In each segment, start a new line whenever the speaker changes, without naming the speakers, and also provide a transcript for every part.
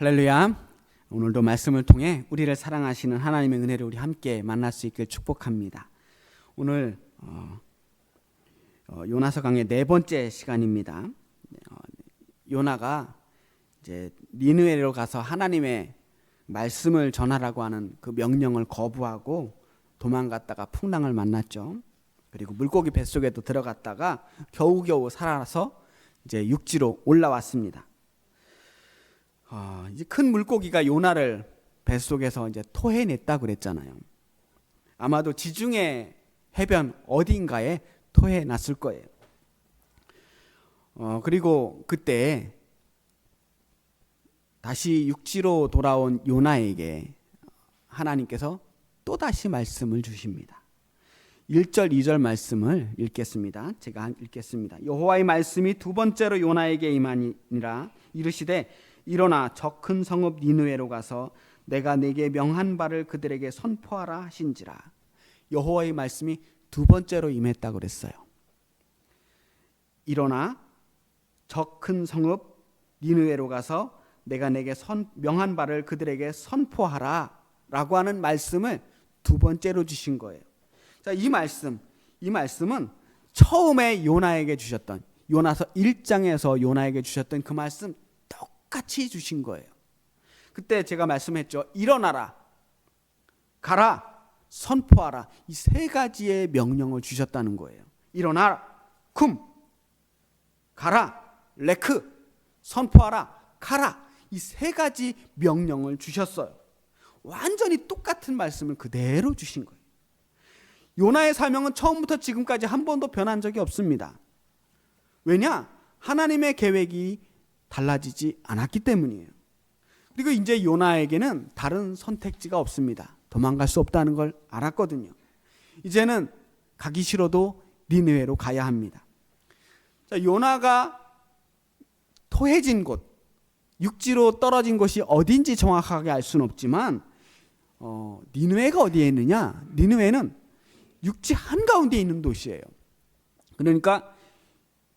할렐루야. 오늘도 말씀을 통해 우리를 사랑하시는 하나님의 은혜를 우리 함께 만날 수 있길 축복합니다. 오늘 요나서 강의 네 번째 시간입니다. 요나가 이제 니느웨로 가서 하나님의 말씀을 전하라고 하는 그 명령을 거부하고 도망갔다가 풍랑을 만났죠. 그리고 물고기 뱃속에도 들어갔다가 겨우겨우 살아서 이제 육지로 올라왔습니다. 이제 큰 물고기가 요나를 뱃속에서 이제 토해냈다고 그랬잖아요. 아마도 지중해 해변 어딘가에 토해놨을 거예요. 그리고 그때 다시 육지로 돌아온 요나에게 하나님께서 또다시 말씀을 주십니다. 1절, 2절 말씀을 읽겠습니다. 제가 읽겠습니다. 여호와의 말씀이 두 번째로 요나에게 임하니라. 이르시되 일어나 저 큰 성읍 니느웨로 가서 내가 네게 명한 바를 그들에게 선포하라 하신지라. 여호와의 말씀이 두 번째로 임했다고 그랬어요. 일어나 저 큰 성읍 니느웨로 가서 내가 네게 명한 바를 그들에게 선포하라 라고 하는 말씀을 두 번째로 주신 거예요. 자, 이 말씀은 처음에 요나에게 주셨던, 요나서 1장에서 요나에게 주셨던 그 말씀 똑같이 주신 거예요. 그때 제가 말씀했죠. 일어나라, 가라, 선포하라. 이 세 가지의 명령을 주셨다는 거예요. 일어나라, 쿰, 가라, 레크, 선포하라, 가라. 이 세 가지 명령을 주셨어요. 완전히 똑같은 말씀을 그대로 주신 거예요. 요나의 사명은 처음부터 지금까지 한 번도 변한 적이 없습니다. 왜냐? 하나님의 계획이 달라지지 않았기 때문이에요. 그리고 이제 요나에게는 다른 선택지가 없습니다. 도망갈 수 없다는 걸 알았거든요. 이제는 가기 싫어도 니느웨로 가야 합니다. 자, 요나가 토해진 곳, 육지로 떨어진 곳이 어딘지 정확하게 알 수는 없지만 니느웨가 어디에 있느냐? 니느웨는 육지 한가운데 있는 도시예요. 그러니까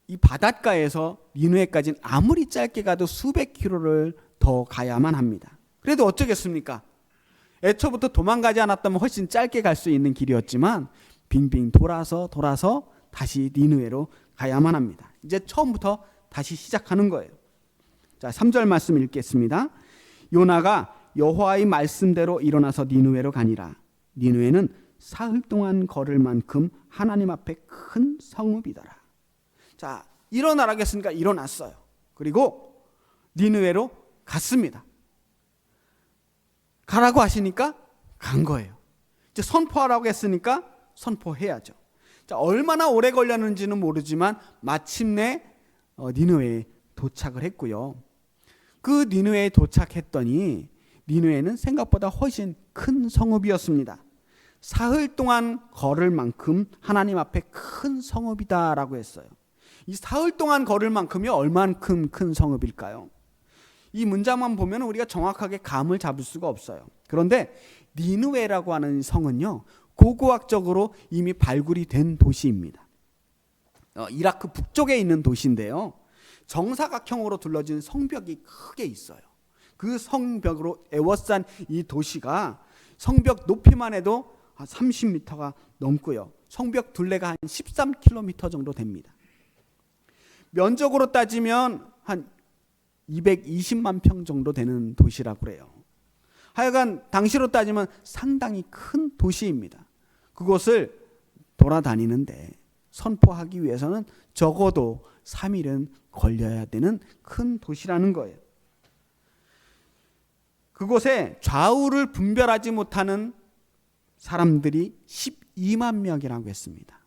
이 바닷가에서 니느웨까지는 아무리 짧게 가도 수백 킬로를 더 가야만 합니다. 그래도 어쩌겠습니까? 애초부터 도망가지 않았다면 훨씬 짧게 갈 수 있는 길이었지만 빙빙 돌아서 다시 니느웨로 가야만 합니다. 이제 처음부터 다시 시작하는 거예요. 자, 3절 말씀 읽겠습니다. 요나가 여호와의 말씀대로 일어나서 니느웨로 가니라. 니느웨는 사흘 동안 걸을 만큼 하나님 앞에 큰 성읍이더라. 자, 일어나라겠으니까 일어났어요. 그리고 니느웨로 갔습니다. 가라고 하시니까 간 거예요. 이제 선포하라고 했으니까 선포해야죠. 자, 얼마나 오래 걸렸는지는 모르지만 마침내 니느웨에 도착을 했고요. 그 니느웨에 도착했더니 니느웨는 생각보다 훨씬 큰 성읍이었습니다. 사흘 동안 걸을 만큼 하나님 앞에 큰 성읍이다라고 했어요. 이 사흘 동안 걸을 만큼이 얼만큼 큰 성읍일까요? 이 문장만 보면 우리가 정확하게 감을 잡을 수가 없어요. 그런데 니느웨라고 하는 성은요, 고고학적으로 이미 발굴이 된 도시입니다. 이라크 북쪽에 있는 도시인데요, 정사각형으로 둘러진 성벽이 크게 있어요. 그 성벽으로 에워싼 이 도시가 성벽 높이만 해도 30m가 넘고요. 성벽 둘레가 한 13km 정도 됩니다. 면적으로 따지면 한 220만 평 정도 되는 도시라고 그래요. 하여간 당시로 따지면 상당히 큰 도시입니다. 그곳을 돌아다니는데 선포하기 위해서는 적어도 3일은 걸려야 되는 큰 도시라는 거예요. 그곳에 좌우를 분별하지 못하는 사람들이 12만 명이라고 했습니다.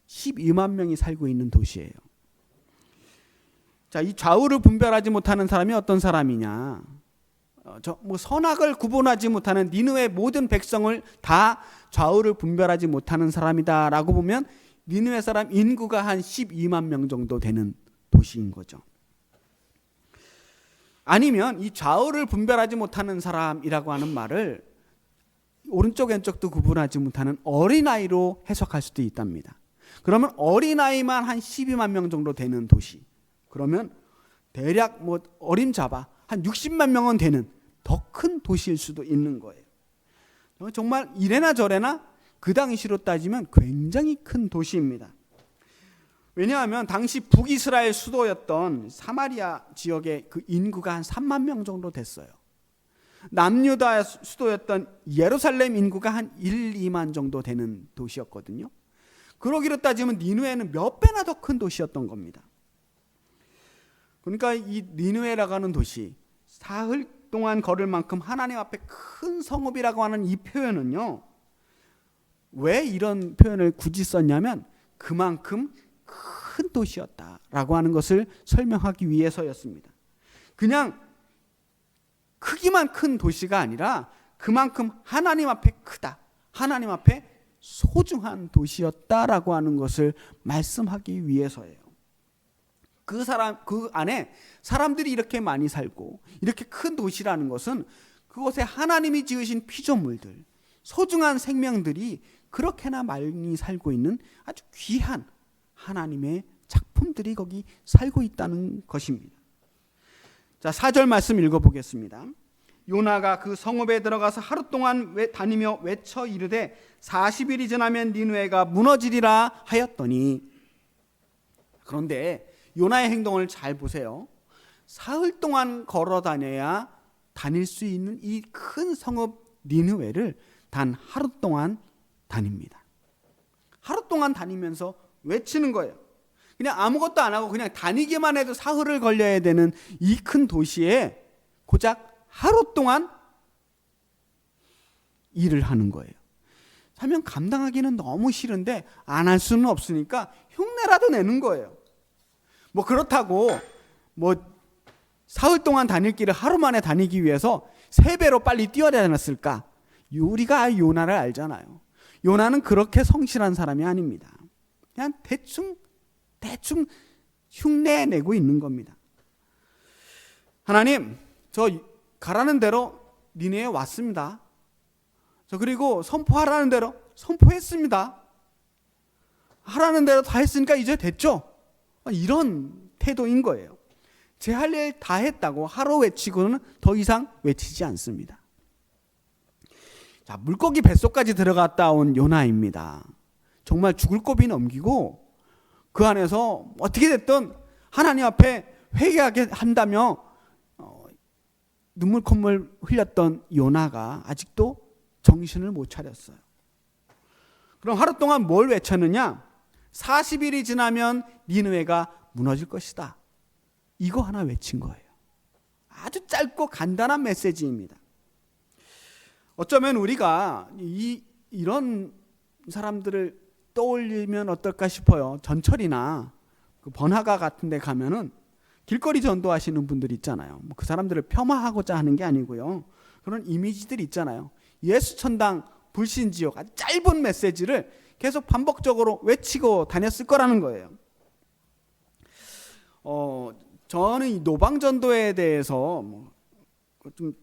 12만 명이 살고 있는 도시예요. 자, 이 좌우를 분별하지 못하는 사람이 어떤 사람이냐? 선악을 구분하지 못하는 니느웨 모든 백성을 다 좌우를 분별하지 못하는 사람이다라고 보면 니느웨 사람 인구가 한 12만 명 정도 되는 도시인 거죠. 아니면 이 좌우를 분별하지 못하는 사람이라고 하는 말을 오른쪽 왼쪽도 구분하지 못하는 어린아이로 해석할 수도 있답니다. 그러면 어린아이만 한 12만 명 정도 되는 도시. 그러면 대략 어림잡아 한 60만 명은 되는 더 큰 도시일 수도 있는 거예요. 정말 이래나 저래나 그 당시로 따지면 굉장히 큰 도시입니다. 왜냐하면 당시 북이스라엘 수도였던 사마리아 지역의 그 인구가 한 3만 명 정도 됐어요. 남유다 수도였던 예루살렘 인구가 한 1, 2만 정도 되는 도시였거든요. 그러기로 따지면 니느웨는 몇 배나 더 큰 도시였던 겁니다. 그러니까 이 니느웨라고 하는 도시, 사흘 동안 걸을 만큼 하나님 앞에 큰 성읍이라고 하는 이 표현은요, 왜 이런 표현을 굳이 썼냐면 그만큼 큰 도시였다라고 하는 것을 설명하기 위해서였습니다. 그냥 크기만 큰 도시가 아니라 그만큼 하나님 앞에 크다, 하나님 앞에 소중한 도시였다라고 하는 것을 말씀하기 위해서예요. 그 안에 사람들이 이렇게 많이 살고 이렇게 큰 도시라는 것은 그곳에 하나님이 지으신 피조물들, 소중한 생명들이 그렇게나 많이 살고 있는 아주 귀한 하나님의 작품들이 거기 살고 있다는 것입니다. 자, 4절 말씀 읽어보겠습니다. 요나가 그 성읍에 들어가서 하루 동안 다니며 외쳐 이르되 40일이 지나면 니느웨가 무너지리라 하였더니. 그런데 요나의 행동을 잘 보세요. 사흘 동안 걸어 다녀야 다닐 수 있는 이 큰 성읍 니느웨를 단 하루 동안 다닙니다. 하루 동안 다니면서 외치는 거예요. 그냥 아무것도 안 하고 그냥 다니기만 해도 사흘을 걸려야 되는 이 큰 도시에 고작 하루 동안 일을 하는 거예요. 사명 감당하기는 너무 싫은데 안 할 수는 없으니까 흉내라도 내는 거예요. 뭐 그렇다고 뭐 사흘 동안 다닐 길을 하루 만에 다니기 위해서 3배로 빨리 뛰어다녔을까? 우리가 요나를 알잖아요. 요나는 그렇게 성실한 사람이 아닙니다. 그냥 대충 흉내내고 있는 겁니다. 하나님, 저 가라는 대로 니네에 왔습니다. 저 그리고 선포하라는 대로 선포했습니다. 하라는 대로 다 했으니까 이제 됐죠? 이런 태도인 거예요. 제 할 일 다 했다고 하루 외치고는 더 이상 외치지 않습니다. 자, 물고기 뱃속까지 들어갔다 온 요나입니다. 정말 죽을 고비 넘기고 그 안에서 어떻게 됐든 하나님 앞에 회개하게 한다며 눈물 콧물 흘렸던 요나가 아직도 정신을 못 차렸어요. 그럼 하루 동안 뭘 외쳤느냐? 40일이 지나면 니느웨가 무너질 것이다. 이거 하나 외친 거예요. 아주 짧고 간단한 메시지입니다. 어쩌면 우리가 이런 사람들을 떠올리면 어떨까 싶어요. 전철이나 그 번화가 같은 데 가면은 길거리 전도하시는 분들 있잖아요. 그 사람들을 폄하하고자 하는 게 아니고요. 그런 이미지들 있잖아요. 예수천당 불신지옥, 아주 짧은 메시지를 계속 반복적으로 외치고 다녔을 거라는 거예요. 저는 이 노방전도에 대해서 좀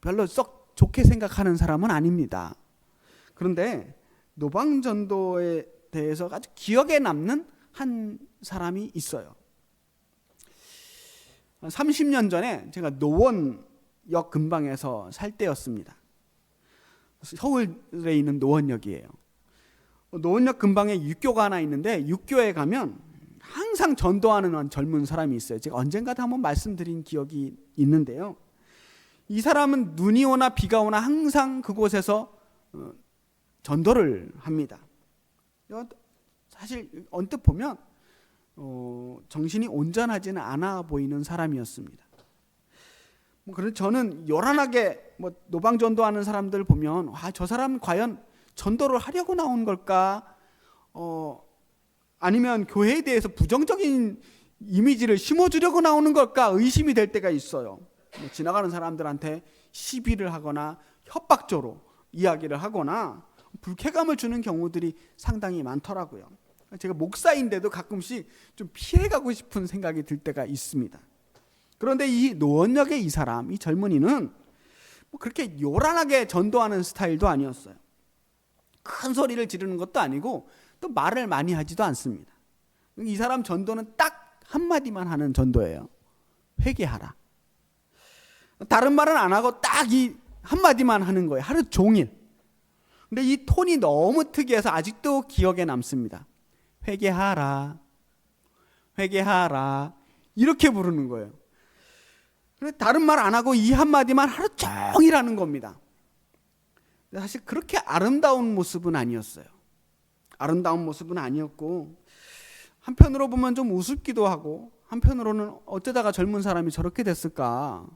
별로 썩 좋게 생각하는 사람은 아닙니다. 그런데 노방전도에 대해서 아주 기억에 남는 한 사람이 있어요. 30년 전에 제가 노원역 근방에서 살 때였습니다. 서울에 있는 노원역이에요. 노원역 근방에 육교가 하나 있는데 육교에 가면 항상 전도하는 젊은 사람이 있어요. 제가 언젠가도 한번 말씀드린 기억이 있는데요. 이 사람은 눈이 오나 비가 오나 항상 그곳에서 전도를 합니다. 사실 언뜻 보면 정신이 온전하지는 않아 보이는 사람이었습니다. 그래서 저는 요란하게 노방 전도하는 사람들 보면 저 사람은 과연 전도를 하려고 나온 걸까? 아니면 교회에 대해서 부정적인 이미지를 심어주려고 나오는 걸까? 의심이 될 때가 있어요. 지나가는 사람들한테 시비를 하거나 협박조로 이야기를 하거나 불쾌감을 주는 경우들이 상당히 많더라고요. 제가 목사인데도 가끔씩 좀 피해가고 싶은 생각이 들 때가 있습니다. 그런데 이 노원역의 이 사람, 이 젊은이는 그렇게 요란하게 전도하는 스타일도 아니었어요. 큰 소리를 지르는 것도 아니고 또 말을 많이 하지도 않습니다. 이 사람 전도는 딱 한마디만 하는 전도예요. 회개하라. 다른 말은 안 하고 딱 이 한마디만 하는 거예요. 하루 종일. 근데 이 톤이 너무 특이해서 아직도 기억에 남습니다. 회개하라. 회개하라. 이렇게 부르는 거예요. 다른 말 안 하고 이 한마디만 하루 종일 하는 겁니다. 사실 그렇게 아름다운 모습은 아니었어요. 아름다운 모습은 아니었고, 한편으로 보면 좀 우습기도 하고, 한편으로는 어쩌다가 젊은 사람이 저렇게 됐을까.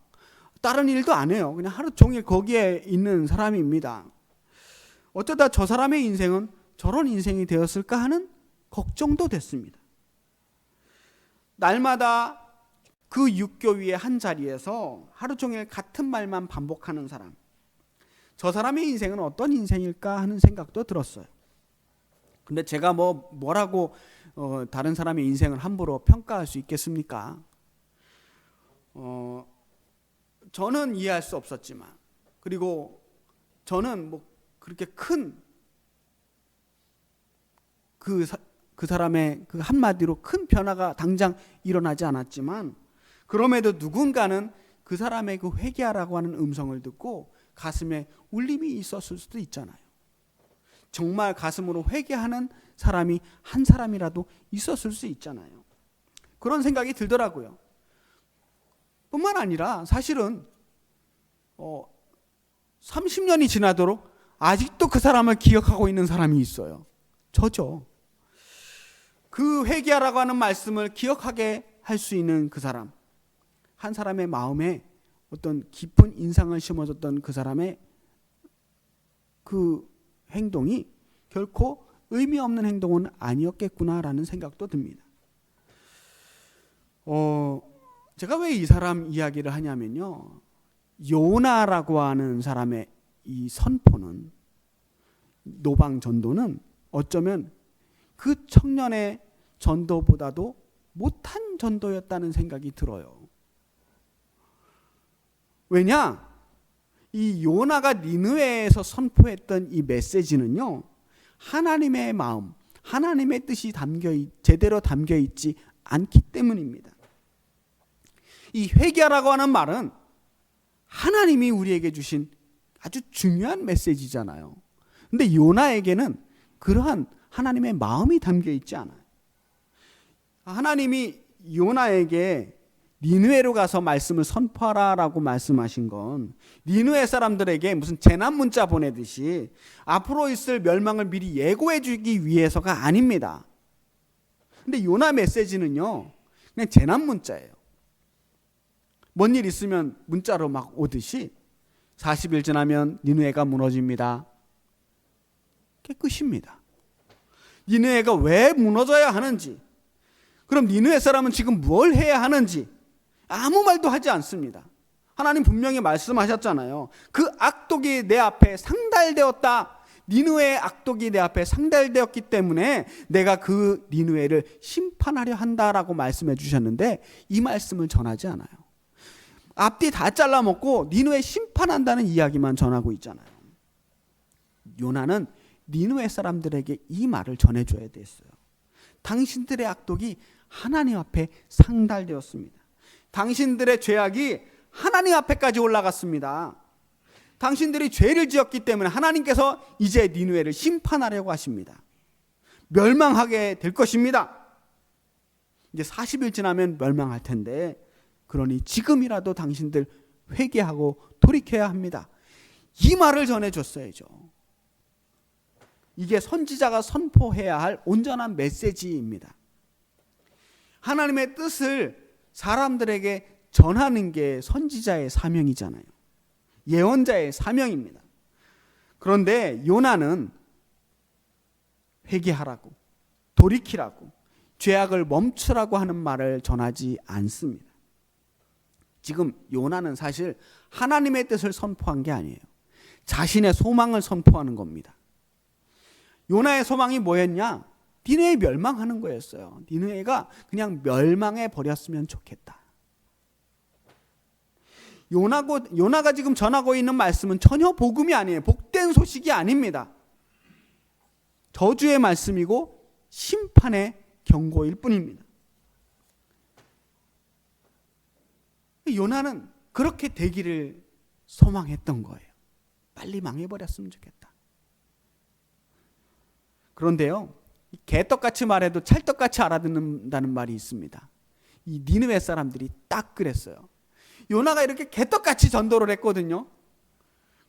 다른 일도 안 해요. 그냥 하루 종일 거기에 있는 사람입니다. 어쩌다 저 사람의 인생은 저런 인생이 되었을까 하는 걱정도 됐습니다. 날마다 그 육교위의 한 자리에서 하루 종일 같은 말만 반복하는 사람, 저 사람의 인생은 어떤 인생일까 하는 생각도 들었어요. 근데 제가 뭐라고 다른 사람의 인생을 함부로 평가할 수 있겠습니까? 저는 이해할 수 없었지만, 그리고 저는 그렇게 큰 그 사람의 그 한마디로 큰 변화가 당장 일어나지 않았지만, 그럼에도 누군가는 그 사람의 그 회개하라고 하는 음성을 듣고 가슴에 울림이 있었을 수도 있잖아요. 정말 가슴으로 회개하는 사람이 한 사람이라도 있었을 수 있잖아요. 그런 생각이 들더라고요. 뿐만 아니라 사실은 30년이 지나도록 아직도 그 사람을 기억하고 있는 사람이 있어요. 저죠. 그 회개하라고 하는 말씀을 기억하게 할 수 있는 그 사람, 한 사람의 마음에 어떤 깊은 인상을 심어줬던 그 사람의 그 행동이 결코 의미 없는 행동은 아니었겠구나라는 생각도 듭니다. 제가 왜 이 사람 이야기를 하냐면요, 요나라고 하는 사람의 이 선포는, 노방 전도는 어쩌면 그 청년의 전도보다도 못한 전도였다는 생각이 들어요. 왜냐? 이 요나가 니느웨에서 선포했던 이 메시지는요, 하나님의 마음, 하나님의 뜻이 제대로 담겨 있지 않기 때문입니다. 이 회개하라고 하는 말은 하나님이 우리에게 주신 아주 중요한 메시지잖아요. 근데 요나에게는 그러한 하나님의 마음이 담겨 있지 않아요. 하나님이 요나에게 니느웨로 가서 말씀을 선포하라라고 말씀하신 건 니느웨 사람들에게 무슨 재난 문자 보내듯이 앞으로 있을 멸망을 미리 예고해 주기 위해서가 아닙니다. 근데 요나 메시지는요, 그냥 재난 문자예요. 뭔 일 있으면 문자로 막 오듯이 40일 지나면 니느웨가 무너집니다. 그게 끝입니다. 니느웨가 왜 무너져야 하는지, 그럼 니느웨 사람은 지금 뭘 해야 하는지 아무 말도 하지 않습니다. 하나님 분명히 말씀하셨잖아요. 그 악독이 내 앞에 상달되었다. 니느웨의 악독이 내 앞에 상달되었기 때문에 내가 그 니느웨를 심판하려 한다라고 말씀해 주셨는데 이 말씀을 전하지 않아요. 앞뒤 다 잘라먹고 니느웨 심판한다는 이야기만 전하고 있잖아요. 요나는 니느웨 사람들에게 이 말을 전해줘야 됐어요. 당신들의 악독이 하나님 앞에 상달되었습니다. 당신들의 죄악이 하나님 앞에까지 올라갔습니다. 당신들이 죄를 지었기 때문에 하나님께서 이제 니느웨를 심판하려고 하십니다. 멸망하게 될 것입니다. 이제 40일 지나면 멸망할 텐데, 그러니 지금이라도 당신들 회개하고 돌이켜야 합니다. 이 말을 전해줬어야죠. 이게 선지자가 선포해야 할 온전한 메시지입니다. 하나님의 뜻을 사람들에게 전하는 게 선지자의 사명이잖아요. 예언자의 사명입니다. 그런데 요나는 회개하라고, 돌이키라고, 죄악을 멈추라고 하는 말을 전하지 않습니다. 지금 요나는 사실 하나님의 뜻을 선포한 게 아니에요. 자신의 소망을 선포하는 겁니다. 요나의 소망이 뭐였냐? 니느웨 멸망하는 거였어요. 니느웨가 그냥 멸망해 버렸으면 좋겠다. 요나가 지금 전하고 있는 말씀은 전혀 복음이 아니에요. 복된 소식이 아닙니다. 저주의 말씀이고 심판의 경고일 뿐입니다. 요나는 그렇게 되기를 소망했던 거예요. 빨리 망해버렸으면 좋겠다. 그런데요, 개떡같이 말해도 찰떡같이 알아듣는다는 말이 있습니다. 이 니느웨 사람들이 딱 그랬어요. 요나가 이렇게 개떡같이 전도를 했거든요.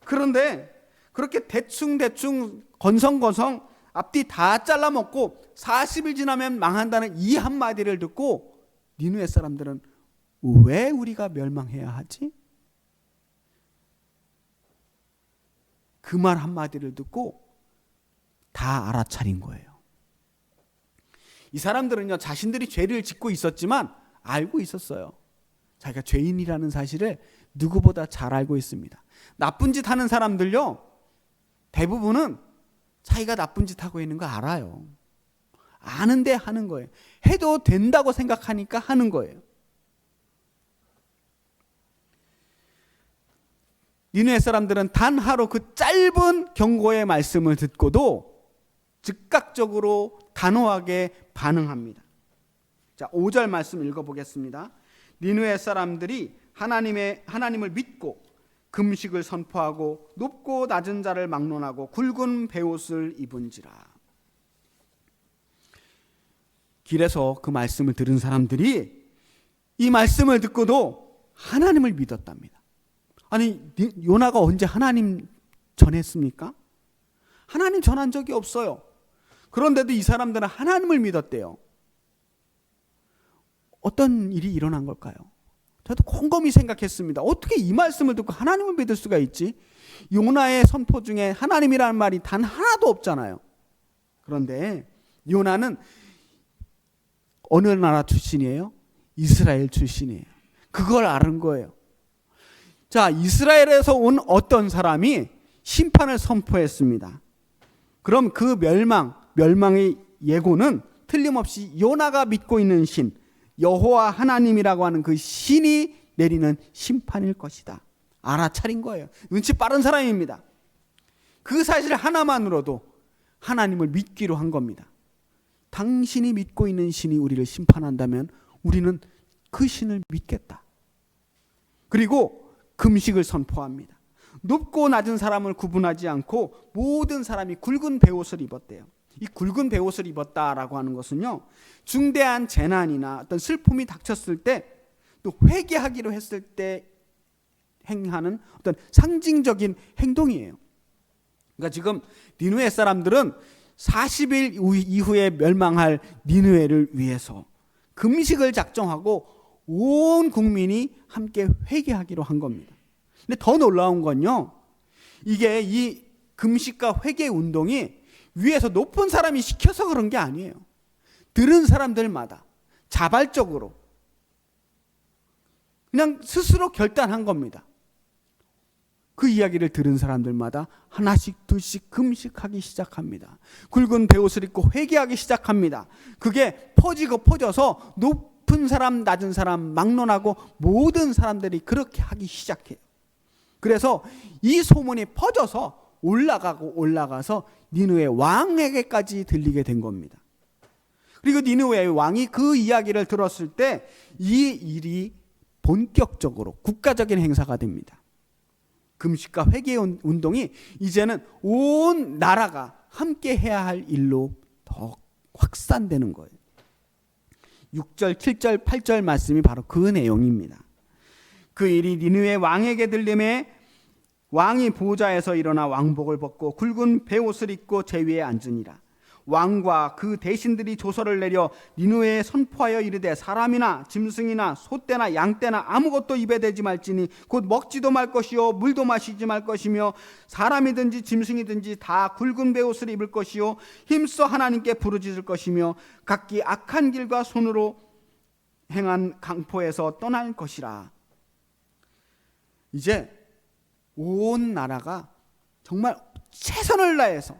그런데 그렇게 대충 건성건성 앞뒤 다 잘라먹고 40일 지나면 망한다는 이 한마디를 듣고 니느웨 사람들은 왜 우리가 멸망해야 하지? 그 말 한마디를 듣고 다 알아차린 거예요. 이 사람들은요, 자신들이 죄를 짓고 있었지만 알고 있었어요. 자기가 죄인이라는 사실을 누구보다 잘 알고 있습니다. 나쁜 짓 하는 사람들요, 대부분은 자기가 나쁜 짓 하고 있는 거 알아요. 아는데 하는 거예요. 해도 된다고 생각하니까 하는 거예요. 니느웨 사람들은 단 하루 그 짧은 경고의 말씀을 듣고도 즉각적으로 단호하게 반응합니다. 자, 5절 말씀 읽어보겠습니다. 니느웨 사람들이 하나님을 믿고 금식을 선포하고 높고 낮은 자를 막론하고 굵은 베옷을 입은지라. 길에서 그 말씀을 들은 사람들이 이 말씀을 듣고도 하나님을 믿었답니다. 아니, 요나가 언제 하나님 전했습니까? 하나님 전한 적이 없어요. 그런데도 이 사람들은 하나님을 믿었대요. 어떤 일이 일어난 걸까요? 저도 곰곰이 생각했습니다. 어떻게 이 말씀을 듣고 하나님을 믿을 수가 있지? 요나의 선포 중에 하나님이라는 말이 단 하나도 없잖아요. 그런데 요나는 어느 나라 출신이에요? 이스라엘 출신이에요. 그걸 아는 거예요. 자, 이스라엘에서 온 어떤 사람이 심판을 선포했습니다. 그럼 그 멸망의 예고는 틀림없이 요나가 믿고 있는 신, 여호와 하나님이라고 하는 그 신이 내리는 심판일 것이다. 알아차린 거예요. 눈치 빠른 사람입니다. 그 사실 하나만으로도 하나님을 믿기로 한 겁니다. 당신이 믿고 있는 신이 우리를 심판한다면 우리는 그 신을 믿겠다. 그리고 금식을 선포합니다. 높고 낮은 사람을 구분하지 않고 모든 사람이 굵은 베옷을 입었대요. 이 굵은 베옷을 입었다라고 하는 것은요, 중대한 재난이나 어떤 슬픔이 닥쳤을 때, 또 회개하기로 했을 때 행하는 어떤 상징적인 행동이에요. 그러니까 지금 니느웨 사람들은 40일 이후에 멸망할 니느웨를 위해서 금식을 작정하고 온 국민이 함께 회개하기로 한 겁니다. 근데 더 놀라운 건요, 이게 이 금식과 회개 운동이 위에서 높은 사람이 시켜서 그런 게 아니에요. 들은 사람들마다 자발적으로 그냥 스스로 결단한 겁니다. 그 이야기를 들은 사람들마다 하나씩 둘씩 금식하기 시작합니다. 굵은 베옷을 입고 회개하기 시작합니다. 그게 퍼져서 높은 사람, 낮은 사람 막론하고 모든 사람들이 그렇게 하기 시작해요. 그래서 이 소문이 퍼져서 올라가서 니느웨 왕에게까지 들리게 된 겁니다. 그리고 니느웨 왕이 그 이야기를 들었을 때 이 일이 본격적으로 국가적인 행사가 됩니다. 금식과 회개 운동이 이제는 온 나라가 함께 해야 할 일로 더 확산되는 거예요. 6절, 7절, 8절 말씀이 바로 그 내용입니다. 그 일이 니느웨 왕에게 들림에 왕이 보좌에서 일어나 왕복을 벗고 굵은 베옷을 입고 제 위에 앉으니라. 왕과 그 대신들이 조서를 내려 니느웨에 선포하여 이르되 사람이나 짐승이나 소떼나 양떼나 아무것도 입에 대지 말지니 곧 먹지도 말 것이요 물도 마시지 말 것이며 사람이든지 짐승이든지 다 굵은 베옷을 입을 것이요 힘써 하나님께 부르짖을 것이며 각기 악한 길과 손으로 행한 강포에서 떠날 것이라. 이제 온 나라가 정말 최선을 다해서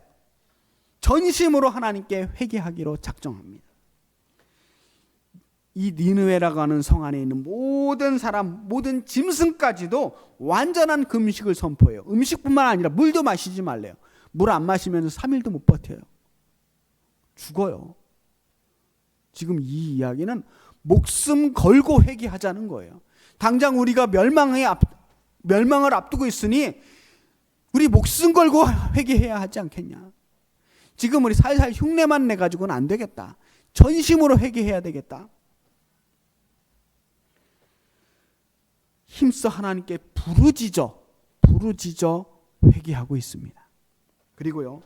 전심으로 하나님께 회개하기로 작정합니다. 이 니느웨라고 하는 성 안에 있는 모든 사람, 모든 짐승까지도 완전한 금식을 선포해요. 음식뿐만 아니라 물도 마시지 말래요. 물 안 마시면 3일도 못 버텨요. 죽어요. 지금 이 이야기는 목숨 걸고 회개하자는 거예요. 당장 우리가 멸망을 앞두고 있으니 우리 목숨 걸고 회개해야 하지 않겠냐. 지금 우리 살살 흉내만 내가지고는 안 되겠다. 전심으로 회개해야 되겠다. 힘써 하나님께 부르짖어 회개하고 있습니다. 그리고요,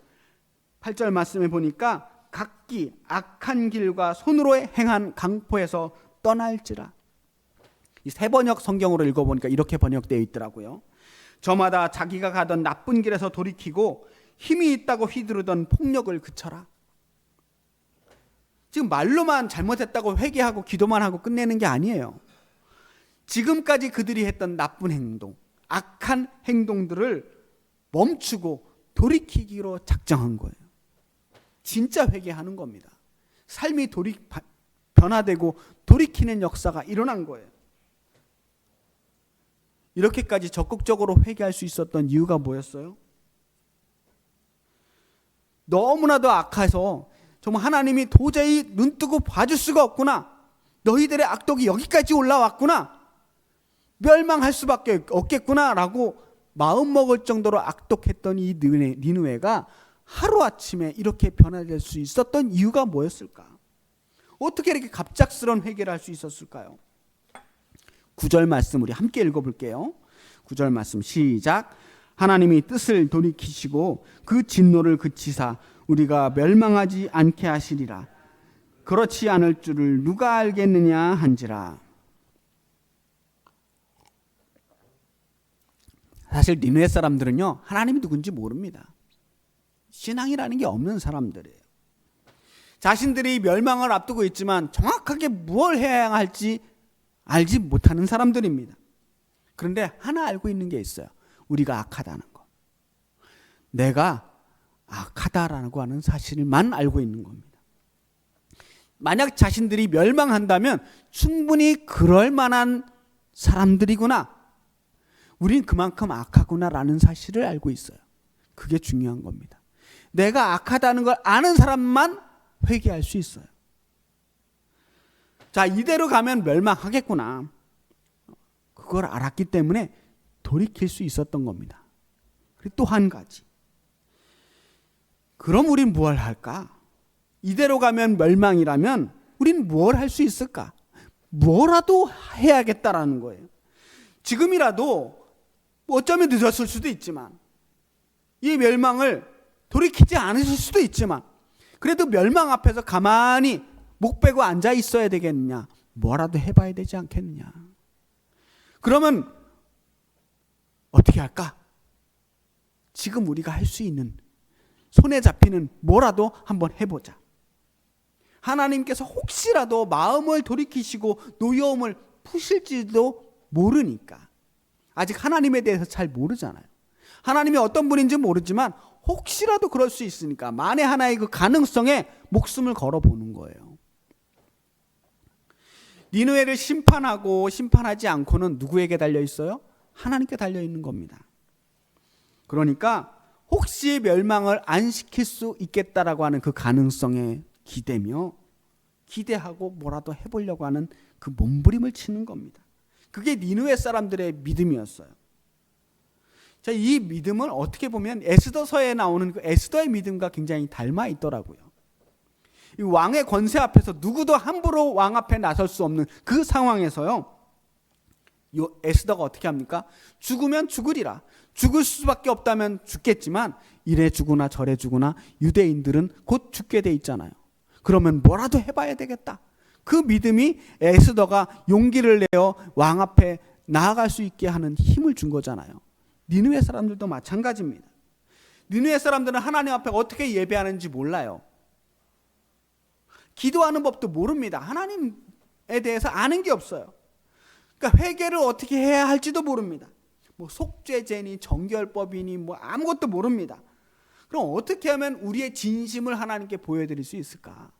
8절 말씀에 보니까 각기 악한 길과 손으로 행한 강포에서 떠날지라. 이 새 번역 성경으로 읽어보니까 이렇게 번역되어 있더라고요. 저마다 자기가 가던 나쁜 길에서 돌이키고 힘이 있다고 휘두르던 폭력을 그쳐라. 지금 말로만 잘못했다고 회개하고 기도만 하고 끝내는 게 아니에요. 지금까지 그들이 했던 나쁜 행동, 악한 행동들을 멈추고 돌이키기로 작정한 거예요. 진짜 회개하는 겁니다. 삶이 변화되고 돌이키는 역사가 일어난 거예요. 이렇게까지 적극적으로 회개할 수 있었던 이유가 뭐였어요? 너무나도 악해서 정말 하나님이 도저히 눈뜨고 봐줄 수가 없구나. 너희들의 악독이 여기까지 올라왔구나. 멸망할 수밖에 없겠구나라고 마음먹을 정도로 악독했던 이 니느웨가 하루아침에 이렇게 변화될 수 있었던 이유가 뭐였을까? 어떻게 이렇게 갑작스러운 회개를 할 수 있었을까요? 9절 말씀 우리 함께 읽어볼게요. 9절 말씀 시작. 하나님이 뜻을 돌이키시고 그 진노를 그치사 우리가 멸망하지 않게 하시리라. 그렇지 않을 줄을 누가 알겠느냐 한지라. 사실 니느웨 사람들은요, 하나님이 누군지 모릅니다. 신앙이라는 게 없는 사람들이에요. 자신들이 멸망을 앞두고 있지만 정확하게 무엇을 해야 할지 알지 못하는 사람들입니다. 그런데 하나 알고 있는 게 있어요. 우리가 악하다는 거. 내가 악하다라고 하는 사실만 알고 있는 겁니다. 만약 자신들이 멸망한다면 충분히 그럴 만한 사람들이구나. 우린 그만큼 악하구나라는 사실을 알고 있어요. 그게 중요한 겁니다. 내가 악하다는 걸 아는 사람만 회개할 수 있어요. 자, 이대로 가면 멸망하겠구나. 그걸 알았기 때문에 돌이킬 수 있었던 겁니다. 그리고 또 한 가지. 그럼 우린 뭘 할까? 이대로 가면 멸망이라면 우린 뭘 할 수 있을까? 뭐라도 해야겠다라는 거예요. 지금이라도 어쩌면 늦었을 수도 있지만 이 멸망을 돌이키지 않으실 수도 있지만 그래도 멸망 앞에서 가만히 목 베고 앉아 있어야 되겠느냐? 뭐라도 해봐야 되지 않겠느냐? 그러면 어떻게 할까? 지금 우리가 할 수 있는 손에 잡히는 뭐라도 한번 해보자. 하나님께서 혹시라도 마음을 돌이키시고 노여움을 푸실지도 모르니까. 아직 하나님에 대해서 잘 모르잖아요. 하나님이 어떤 분인지 모르지만 혹시라도 그럴 수 있으니까 만에 하나의 그 가능성에 목숨을 걸어보는 거예요. 니느웨를 심판하고 심판하지 않고는 누구에게 달려 있어요? 하나님께 달려 있는 겁니다. 그러니까 혹시 멸망을 안 시킬 수 있겠다라고 하는 그 가능성에 기대하고 뭐라도 해보려고 하는 그 몸부림을 치는 겁니다. 그게 니느웨 사람들의 믿음이었어요. 자, 이 믿음은 어떻게 보면 에스더서에 나오는 그 에스더의 믿음과 굉장히 닮아 있더라고요. 이 왕의 권세 앞에서 누구도 함부로 왕 앞에 나설 수 없는 그 상황에서요, 이 에스더가 어떻게 합니까? 죽으면 죽으리라. 죽을 수밖에 없다면 죽겠지만 이래 죽으나 저래 죽으나 유대인들은 곧 죽게 돼 있잖아요. 그러면 뭐라도 해봐야 되겠다. 그 믿음이 에스더가 용기를 내어 왕 앞에 나아갈 수 있게 하는 힘을 준 거잖아요. 니느웨 사람들도 마찬가지입니다. 니느웨 사람들은 하나님 앞에 어떻게 예배하는지 몰라요. 기도하는 법도 모릅니다. 하나님에 대해서 아는 게 없어요. 그러니까 회개를 어떻게 해야 할지도 모릅니다. 뭐 속죄제니 정결법이니 뭐 아무것도 모릅니다. 그럼 어떻게 하면 우리의 진심을 하나님께 보여드릴 수 있을까?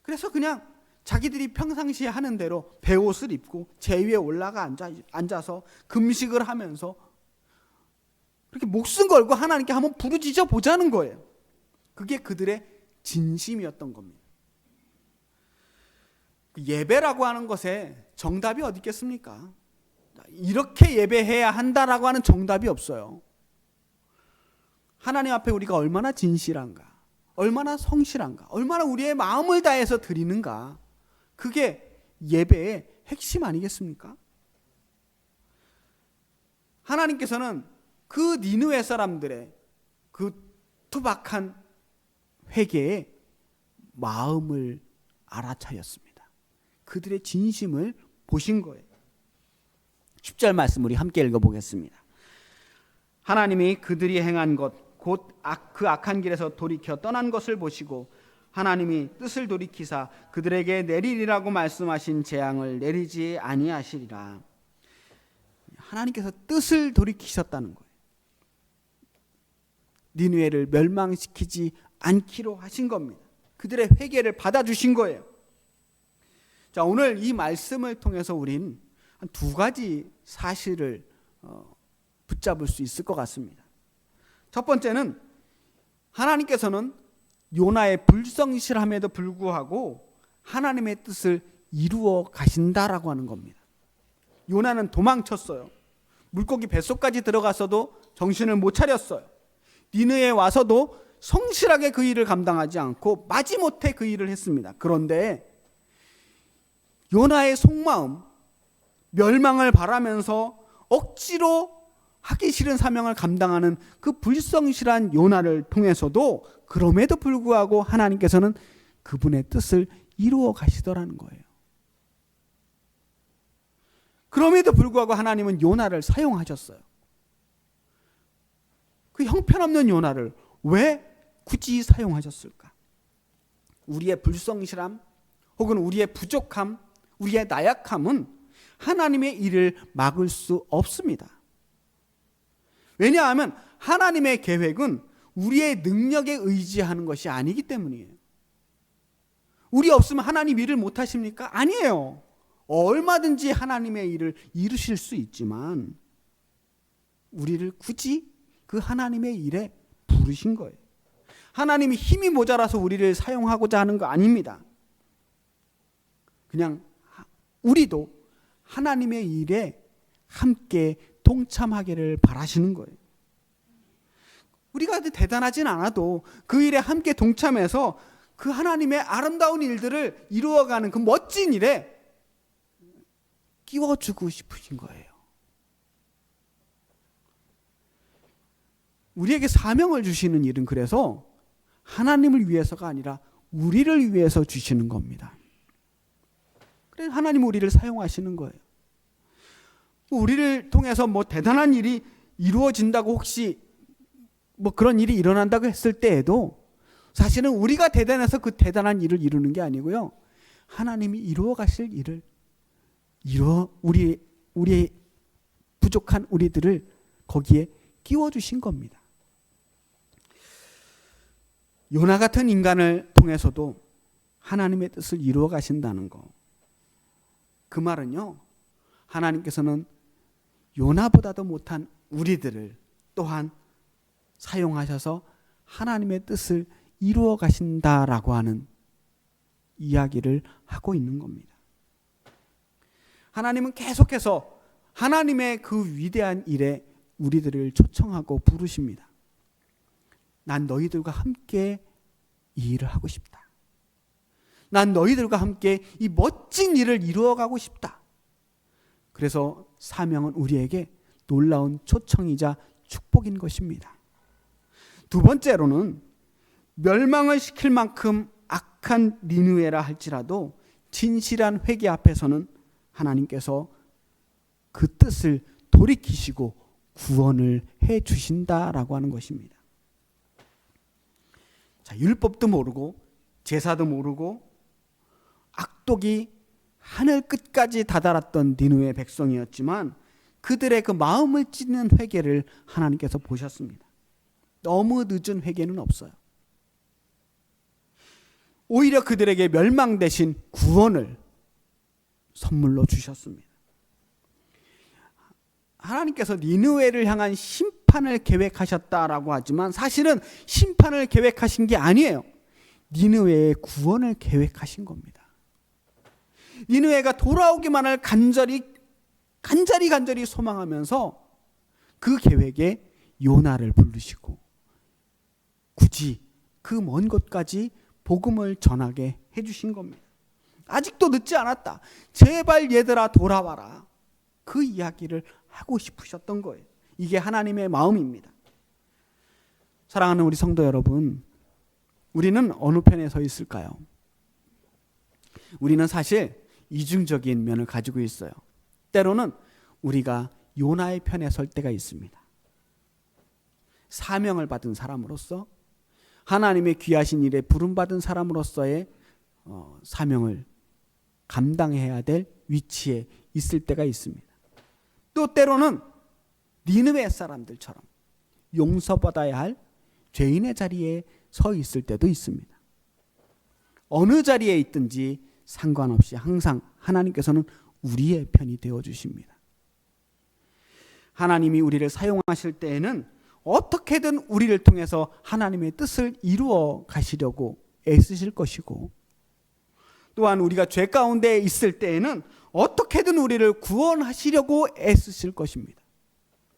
그래서 그냥 자기들이 평상시에 하는 대로 베옷을 입고 제 위에 올라가 앉아서 금식을 하면서 그렇게 목숨 걸고 하나님께 한번 부르짖어 보자는 거예요. 그게 그들의 진심이었던 겁니다. 예배라고 하는 것에 정답이 어디 있겠습니까? 이렇게 예배해야 한다라고 하는 정답이 없어요. 하나님 앞에 우리가 얼마나 진실한가, 얼마나 성실한가, 얼마나 우리의 마음을 다해서 드리는가, 그게 예배의 핵심 아니겠습니까? 하나님께서는 그 니느웨 사람들의 그 투박한 회개의 마음을 알아차렸습니다. 그들의 진심을 보신 거예요. 10절 말씀 우리 함께 읽어보겠습니다. 하나님이 그들이 행한 것 곧 그 악한 길에서 돌이켜 떠난 것을 보시고 하나님이 뜻을 돌이키사 그들에게 내리리라고 말씀하신 재앙을 내리지 아니하시리라. 하나님께서 뜻을 돌이키셨다는 거예요. 니느웨를 멸망시키지 않기로 하신 겁니다. 그들의 회개를 받아주신 거예요. 자, 오늘 이 말씀을 통해서 우린 한 두 가지 사실을 붙잡을 수 있을 것 같습니다. 첫 번째는 하나님께서는 요나의 불성실함에도 불구하고 하나님의 뜻을 이루어 가신다라고 하는 겁니다. 요나는 도망쳤어요. 물고기 뱃속까지 들어갔어도 정신을 못 차렸어요. 니느웨에 와서도 성실하게 그 일을 감당하지 않고 마지못해 그 일을 했습니다. 그런데 요나의 속마음, 멸망을 바라면서 억지로 하기 싫은 사명을 감당하는 그 불성실한 요나를 통해서도 그럼에도 불구하고 하나님께서는 그분의 뜻을 이루어 가시더라는 거예요. 그럼에도 불구하고 하나님은 요나를 사용하셨어요. 그 형편없는 요나를 왜 굳이 사용하셨을까? 우리의 불성실함 혹은 우리의 부족함, 우리의 나약함은 하나님의 일을 막을 수 없습니다. 왜냐하면 하나님의 계획은 우리의 능력에 의지하는 것이 아니기 때문이에요. 우리 없으면 하나님 일을 못하십니까? 아니에요. 얼마든지 하나님의 일을 이루실 수 있지만 우리를 굳이 그 하나님의 일에 부르신 거예요. 하나님이 힘이 모자라서 우리를 사용하고자 하는 거 아닙니다. 그냥 우리도 하나님의 일에 함께 동참하기를 바라시는 거예요. 우리가 대단하진 않아도 그 일에 함께 동참해서 그 하나님의 아름다운 일들을 이루어가는 그 멋진 일에 끼워주고 싶으신 거예요. 우리에게 사명을 주시는 일은 그래서 하나님을 위해서가 아니라 우리를 위해서 주시는 겁니다. 그래서 하나님은 우리를 사용하시는 거예요. 우리를 통해서 대단한 일이 이루어진다고 혹시 그런 일이 일어난다고 했을 때에도 사실은 우리가 대단해서 그 대단한 일을 이루는 게 아니고요. 하나님이 이루어 가실 일을 우리의 부족한 우리들을 거기에 끼워 주신 겁니다. 요나 같은 인간을 통해서도 하나님의 뜻을 이루어 가신다는 거. 그 말은요. 하나님께서는 요나보다도 못한 우리들을 또한 사용하셔서 하나님의 뜻을 이루어 가신다라고 하는 이야기를 하고 있는 겁니다. 하나님은 계속해서 하나님의 그 위대한 일에 우리들을 초청하고 부르십니다. 난 너희들과 함께 이 일을 하고 싶다. 난 너희들과 함께 이 멋진 일을 이루어가고 싶다. 그래서 사명은 우리에게 놀라운 초청이자 축복인 것입니다. 두 번째로는 멸망을 시킬 만큼 악한 니느웨라 할지라도 진실한 회개 앞에서는 하나님께서 그 뜻을 돌이키시고 구원을 해 주신다라고 하는 것입니다. 자, 율법도 모르고 제사도 모르고 악독이 하늘 끝까지 다다랐던 니느웨 백성이었지만 그들의 그 마음을 찢는 회개를 하나님께서 보셨습니다. 너무 늦은 회개는 없어요. 오히려 그들에게 멸망 대신 구원을 선물로 주셨습니다. 하나님께서 니느웨를 향한 심판을 계획하셨다라고 하지만 사실은 심판을 계획하신 게 아니에요. 니느웨의 구원을 계획하신 겁니다. 니느웨가 돌아오기만을 간절히 소망하면서 그 계획에 요나를 부르시고 굳이 그 먼 곳까지 복음을 전하게 해주신 겁니다. 아직도 늦지 않았다. 제발 얘들아 돌아와라. 그 이야기를 하고 싶으셨던 거예요. 이게 하나님의 마음입니다. 사랑하는 우리 성도 여러분, 우리는 어느 편에 서 있을까요? 우리는 사실 이중적인 면을 가지고 있어요. 때로는 우리가 요나의 편에 설 때가 있습니다. 사명을 받은 사람으로서, 하나님의 귀하신 일에 부름받은 사람으로서의 사명을 감당해야 될 위치에 있을 때가 있습니다. 또 때로는 니느웨 사람들처럼 용서받아야 할 죄인의 자리에 서 있을 때도 있습니다. 어느 자리에 있든지 상관없이 항상 하나님께서는 우리의 편이 되어주십니다. 하나님이 우리를 사용하실 때에는 어떻게든 우리를 통해서 하나님의 뜻을 이루어 가시려고 애쓰실 것이고, 또한 우리가 죄 가운데 있을 때에는 어떻게든 우리를 구원하시려고 애쓰실 것입니다.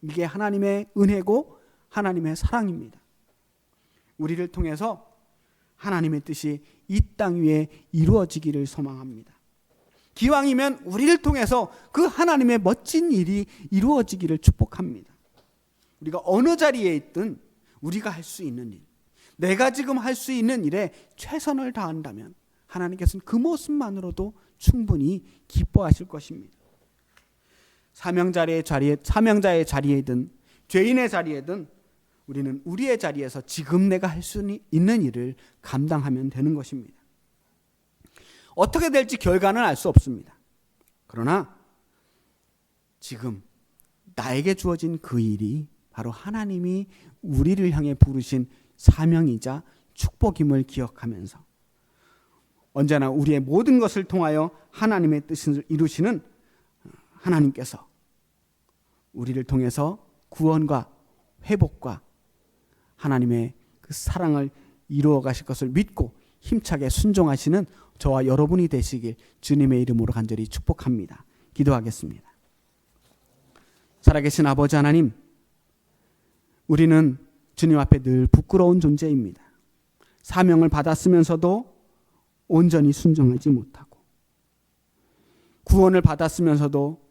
이게 하나님의 은혜고 하나님의 사랑입니다. 우리를 통해서 하나님의 뜻이 이 땅 위에 이루어지기를 소망합니다. 기왕이면 우리를 통해서 그 하나님의 멋진 일이 이루어지기를 축복합니다. 우리가 어느 자리에 있든 우리가 할 수 있는 일, 내가 지금 할 수 있는 일에 최선을 다한다면 하나님께서는 그 모습만으로도 충분히 기뻐하실 것입니다. 사명자의 자리에든 죄인의 자리에든 우리는 우리의 자리에서 지금 내가 할 수 있는 일을 감당하면 되는 것입니다. 어떻게 될지 결과는 알 수 없습니다. 그러나 지금 나에게 주어진 그 일이 바로 하나님이 우리를 향해 부르신 사명이자 축복임을 기억하면서 언제나 우리의 모든 것을 통하여 하나님의 뜻을 이루시는 하나님께서 우리를 통해서 구원과 회복과 하나님의 그 사랑을 이루어 가실 것을 믿고 힘차게 순종하시는 저와 여러분이 되시길 주님의 이름으로 간절히 축복합니다. 기도하겠습니다. 살아계신 아버지 하나님, 우리는 주님 앞에 늘 부끄러운 존재입니다. 사명을 받았으면서도 온전히 순종하지 못하고, 구원을 받았으면서도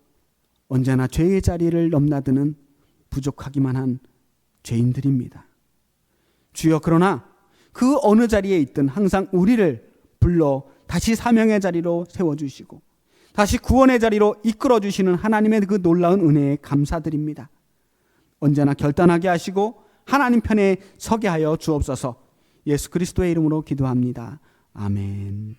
언제나 죄의 자리를 넘나드는 부족하기만 한 죄인들입니다. 주여, 그러나 그 어느 자리에 있든 항상 우리를 불러 다시 사명의 자리로 세워주시고 다시 구원의 자리로 이끌어주시는 하나님의 그 놀라운 은혜에 감사드립니다. 언제나 결단하게 하시고 하나님 편에 서게 하여 주옵소서. 예수 그리스도의 이름으로 기도합니다. 아멘.